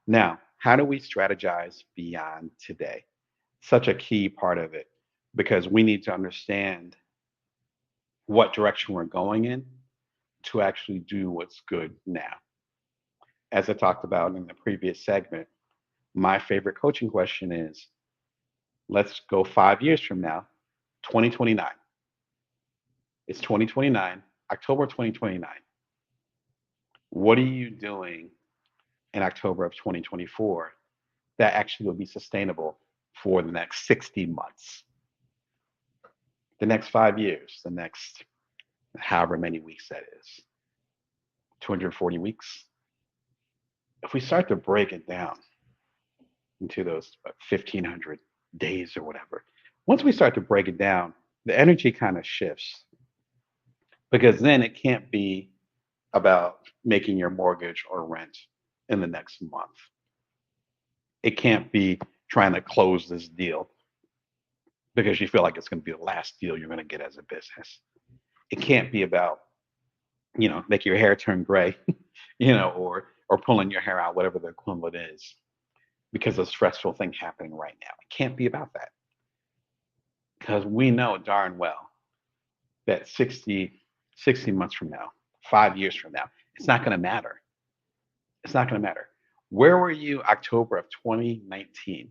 Now, how do we strategize beyond today? Such a key part of it because we need to understand what direction we're going in to actually do what's good now. As I talked about in the previous segment, my favorite coaching question is let's go 5 years from now, 2029. It's 2029, October 2029. What are you doing in October of 2024 that actually will be sustainable for the next 60 months, the next 5 years, the next however many weeks that is, 240 weeks? If we start to break it down into those 1,500 days or whatever, once we start to break it down, the energy kind of shifts because then it can't be about making your mortgage or rent in the next month. It can't be trying to close this deal because you feel like it's going to be the last deal you're going to get as a business. It can't be about, make your hair turn gray, or pulling your hair out, whatever the equivalent is, because of stressful thing happening right now. It can't be about that because we know darn well that 60 months from now, 5 years from now, it's not going to matter. It's not going to matter. Where were you October of 2019?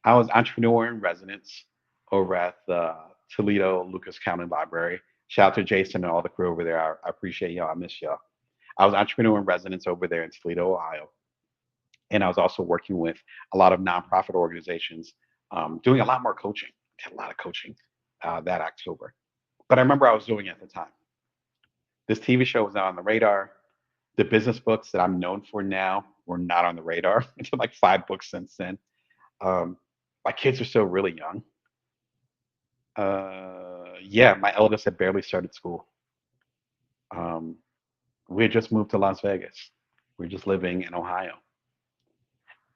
I was entrepreneur in residence over at the Toledo Lucas County Library. Shout out to Jason and all the crew over there. I appreciate y'all. I miss y'all. I was entrepreneur in residence over there in Toledo, Ohio. And I was also working with a lot of nonprofit organizations, doing a lot more coaching. Did a lot of coaching that October. But I remember I was doing it at the time. This TV show was not on the radar. The business books that I'm known for now were not on the radar. It's like 5 books since then. Um, my kids are still really young. Yeah, my eldest had barely started school. Um, we had just moved to Las Vegas. We were just living in Ohio.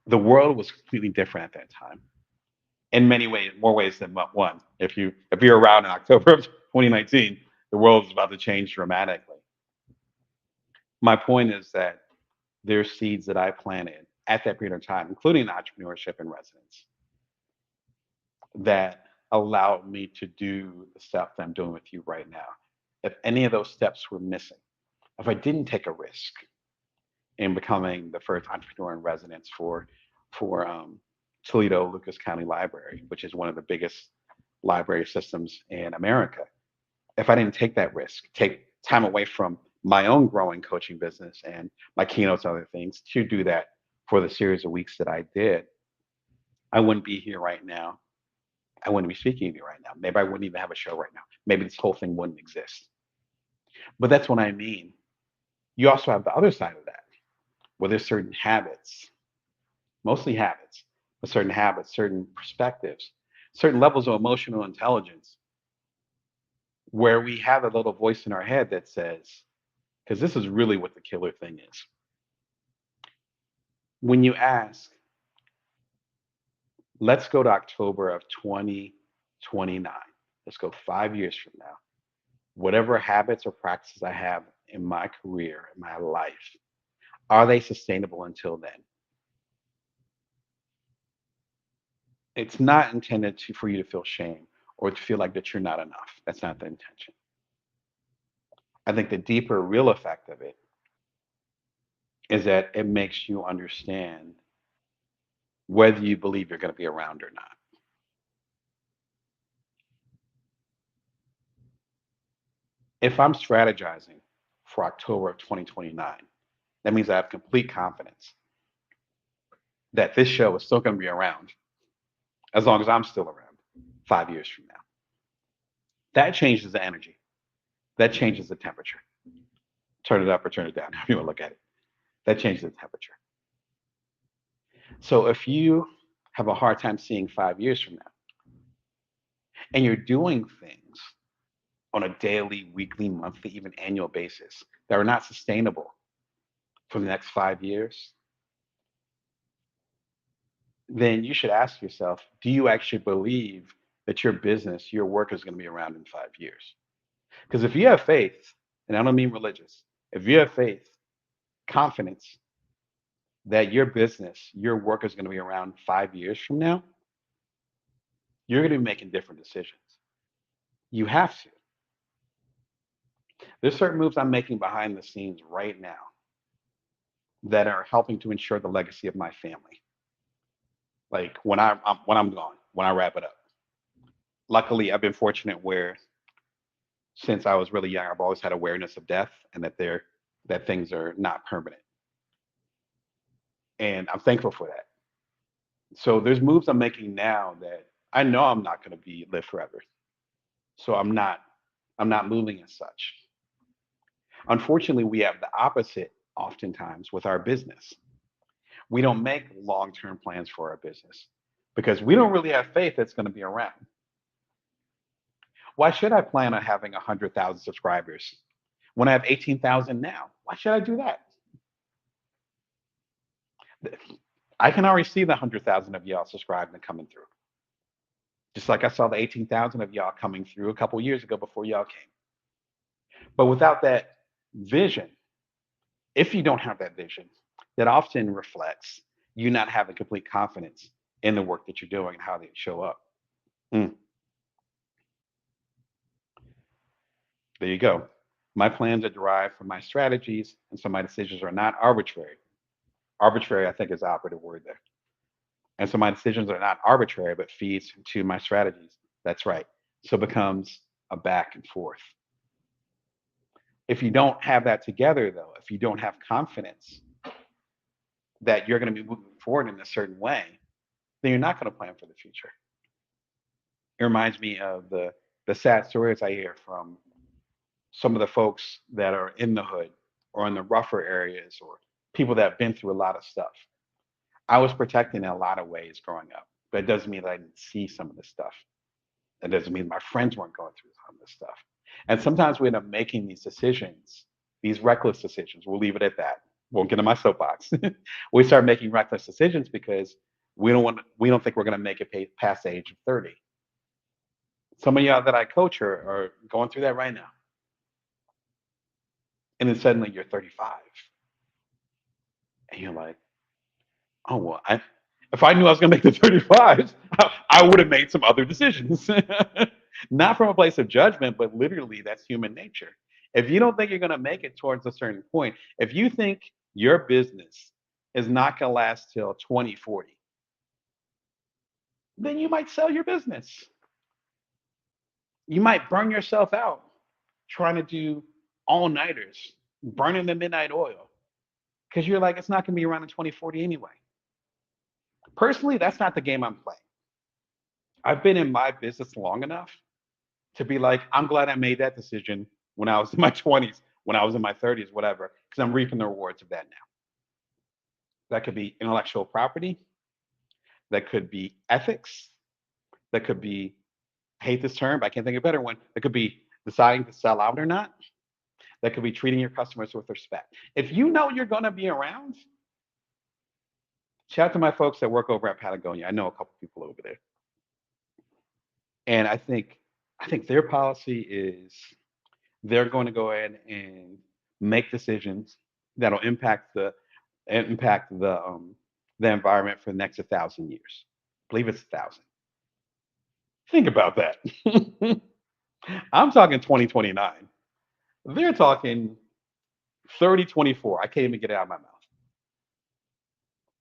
The world was completely different at that time in many ways, more ways than one. If you're around in October of 2019, the world is about to change dramatically. My point is that there's seeds that I planted at that period of time, including entrepreneurship in residence, that allowed me to do the stuff that I'm doing with you right now. If any of those steps were missing, if I didn't take a risk in becoming the first entrepreneur in residence for Toledo Lucas County Library, which is one of the biggest library systems in America, if I didn't take that risk, take time away from my own growing coaching business and my keynotes and other things to do that for the series of weeks that I did, I wouldn't be here right now. I wouldn't be speaking to you right now. Maybe I wouldn't even have a show right now. Maybe this whole thing wouldn't exist. But that's what I mean. You also have the other side of that, where there's certain habits, mostly habits, but certain habits, certain perspectives, certain levels of emotional intelligence, where we have a little voice in our head that says, because this is really what the killer thing is. When you ask, let's go to October of 2029, let's go 5 years from now, whatever habits or practices I have in my career, in my life, are they sustainable until then? It's not intended for you to feel shame or to feel like that you're not enough. That's not the intention. I think the deeper, real effect of it is that it makes you understand whether you believe you're going to be around or not. If I'm strategizing for October of 2029, that means I have complete confidence that this show is still going to be around as long as I'm still around 5 years from now. That changes the energy. That changes the temperature. Turn it up or turn it down, however you want to look at it. That changes the temperature. So if you have a hard time seeing 5 years from now and you're doing things on a daily, weekly, monthly, even annual basis that are not sustainable for the next 5 years, then you should ask yourself, do you actually believe that your business, your work is going to be around in 5 years? Because if you have faith, and I don't mean religious, if you have faith, confidence, that your business, your work is going to be around 5 years from now, you're going to be making different decisions. You have to. There's certain moves I'm making behind the scenes right now that are helping to ensure the legacy of my family. Like when I'm gone, when I wrap it up. Luckily, I've been fortunate where since I was really young, I've always had awareness of death and that things are not permanent. And I'm thankful for that. So there's moves I'm making now that I know I'm not going to be live forever. So I'm not moving as such. Unfortunately, we have the opposite oftentimes with our business. We don't make long-term plans for our business because we don't really have faith it's going to be around. Why should I plan on having 100,000 subscribers when I have 18,000 now? Why should I do that? I can already see the 100,000 of y'all subscribing and coming through. Just like I saw the 18,000 of y'all coming through a couple years ago before y'all came. But without that vision, if you don't have that vision, that often reflects you not having complete confidence in the work that you're doing and how they show up. Mm, there you go. My plans are derived from my strategies, and so my decisions are not arbitrary. Arbitrary, I think, is the operative word there. And so my decisions are not arbitrary, but feeds to my strategies. That's right. So it becomes a back and forth. If you don't have that together, though, if you don't have confidence that you're going to be moving forward in a certain way, then you're not going to plan for the future. It reminds me of the sad stories I hear from some of the folks that are in the hood or in the rougher areas or people that have been through a lot of stuff. I was protected in a lot of ways growing up, but it doesn't mean that I didn't see some of this stuff. That doesn't mean my friends weren't going through some of this stuff. And sometimes we end up making these decisions, these reckless decisions. We'll leave it at that. Won't get in my soapbox. We start making reckless decisions because we don't think we're going to make it past the age of 30. Some of y'all that I coach are going through that right now. And then suddenly you're 35 and you're like, oh, well, if I knew I was going to make the 35s, I would have made some other decisions. Not from a place of judgment, but literally that's human nature. If you don't think you're going to make it towards a certain point, if you think your business is not going to last till 2040, then you might sell your business. You might burn yourself out trying to do all nighters, burning the midnight oil, because you're like, it's not going to be around in 2040 anyway. Personally, that's not the game I'm playing. I've been in my business long enough to be like, I'm glad I made that decision when I was in my 20s, when I was in my 30s, whatever, because I'm reaping the rewards of that now. That could be intellectual property, that could be ethics, that could be, I hate this term, but I can't think of a better one. That could be deciding to sell out or not. That could be treating your customers with respect. If you know you're going to be around, shout out to my folks that work over at Patagonia. I know a couple people over there. And I think their policy is they're going to go ahead and make decisions that'll impact the environment for the next 1,000 years. I believe it's 1,000. Think about that. I'm talking 2029. They're talking 3024. I can't even get it out of my mouth.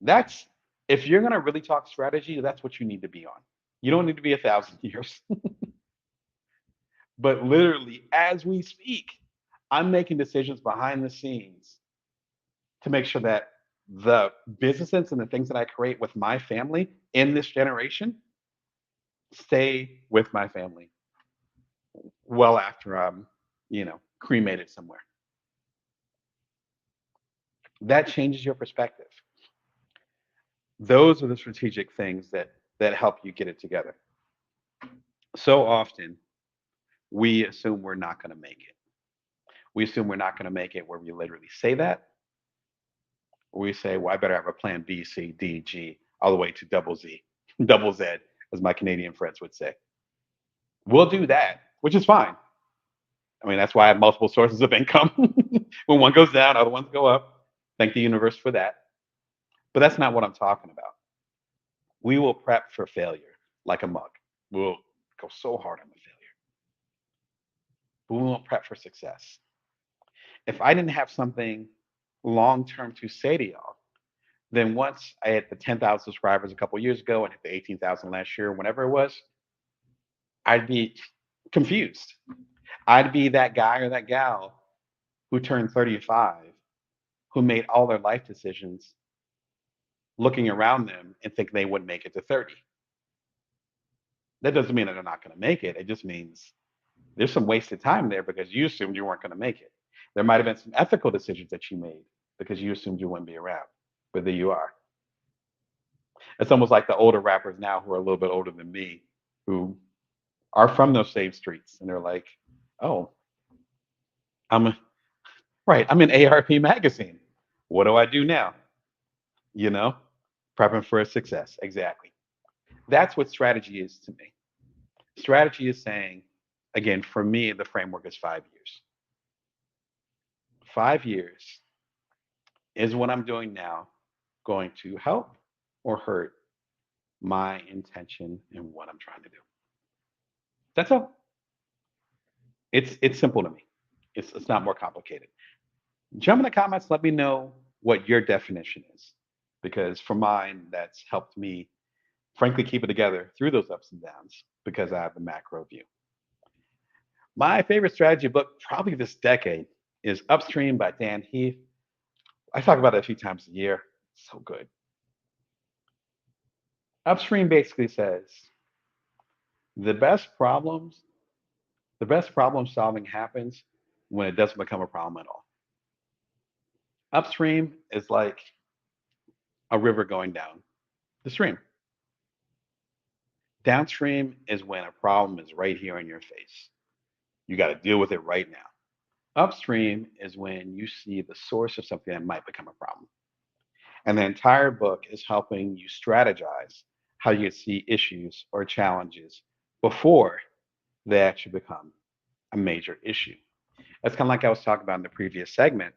That's if you're gonna really talk strategy, that's what you need to be on. You don't need to be 1,000 years. But literally, as we speak, I'm making decisions behind the scenes to make sure that the businesses and the things that I create with my family in this generation stay with my family well after I'm, cremated somewhere. That changes your perspective. Those are the strategic things that help you get it together. So often we assume we're not going to make it. We assume we're not going to make it where we literally say that. We say, well, I better have a plan B, C, D, G, all the way to double Z, double Z, as my Canadian friends would say. We'll do that, which is fine. I mean, that's why I have multiple sources of income. When one goes down, other ones go up. Thank the universe for that. But that's not what I'm talking about. We will prep for failure like a mug. We'll go so hard on the failure, but we won't prep for success. If I didn't have something long term to say to y'all, then once I hit the 10,000 subscribers a couple years ago and hit the 18,000 last year, whenever it was, I'd be confused. I'd be that guy or that gal who turned 35, who made all their life decisions looking around them and think they wouldn't make it to 30. That doesn't mean that they're not going to make it. It just means there's some wasted time there because you assumed you weren't going to make it. There might have been some ethical decisions that you made because you assumed you wouldn't be around, but there you are. It's almost like the older rappers now who are a little bit older than me, who are from those same streets, and they're like, "Oh, I'm right. I'm in ARP magazine. What do I do now? You know, prepping for a success. Exactly. That's what strategy is to me. Strategy is saying, again, for me, the framework is 5 years. 5 years is what I'm doing now going to help or hurt my intention and what I'm trying to do? That's all. It's simple to me. It's not more complicated. Jump in the comments. Let me know what your definition is, because for mine, that's helped me, frankly, keep it together through those ups and downs because I have the macro view. My favorite strategy book, probably this decade, is Upstream by Dan Heath. I talk about it a few times a year. So good. Upstream basically says the best problems, the best problem solving happens when it doesn't become a problem at all. Upstream is like a river going down the stream. Downstream is when a problem is right here in your face. You got to deal with it right now. Upstream is when you see the source of something that might become a problem. And the entire book is helping you strategize how you see issues or challenges before they actually become a major issue. That's kind of like I was talking about in the previous segment,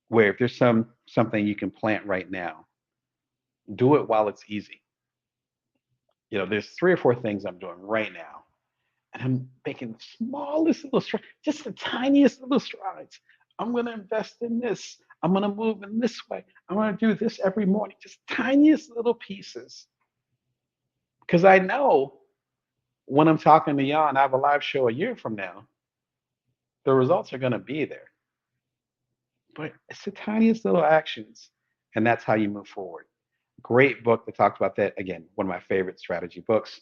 where if there's something you can plant right now, do it while it's easy. There's 3 or 4 things I'm doing right now, and I'm making the smallest little strides, just the tiniest little strides. I'm going to invest in this. I'm going to move in this way. I'm going to do this every morning, just tiniest little pieces. Because I know when I'm talking to y'all and I have a live show a year from now, the results are going to be there. But it's the tiniest little actions, and that's how you move forward. Great book that talks about that. Again, one of my favorite strategy books.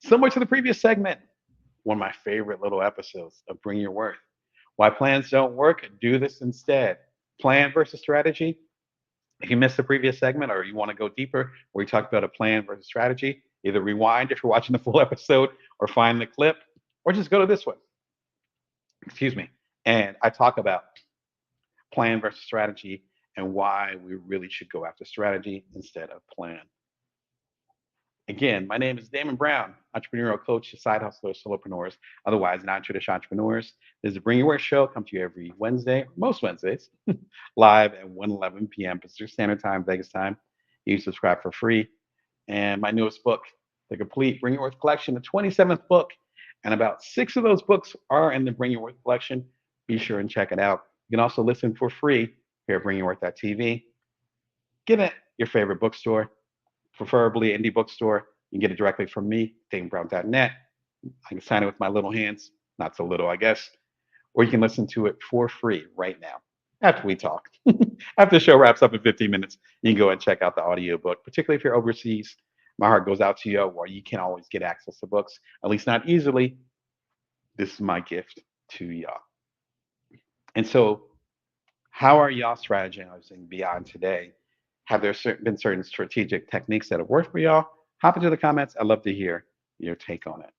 Similar to the previous segment, one of my favorite little episodes of Bring Your Worth. Why plans don't work, do this instead. Plan versus strategy. If you missed the previous segment or you want to go deeper where we talked about a plan versus strategy, either rewind if you're watching the full episode or find the clip, or just go to this one. Excuse me. And I talk about plan versus strategy and why we really should go after strategy instead of plan. Again, my name is Damon Brown, entrepreneurial coach to side hustlers, solopreneurs, otherwise non-traditional entrepreneurs. This is the Bring Your Worth show. Come to you every Wednesday, most Wednesdays, live at 1:11 p.m. Pacific Standard Time, Vegas time. You can subscribe for free. And my newest book, the complete Bring Your Worth collection, the 27th book, and about 6 of those books are in the Bring Your Worth collection. Be sure and check it out. You can also listen for free here at BringYourWorth.tv. Get it at your favorite bookstore, preferably indie bookstore. You can get it directly from me, DamonBrown.net. I can sign it with my little hands, not so little, I guess. Or you can listen to it for free right now after we talk. After the show wraps up in 15 minutes, you can go and check out the audiobook, particularly if you're overseas. My heart goes out to you where you can't always get access to books, at least not easily. This is my gift to y'all. And so, how are y'all strategizing beyond today? Have there been certain strategic techniques that have worked for y'all? Hop into the comments. I'd love to hear your take on it.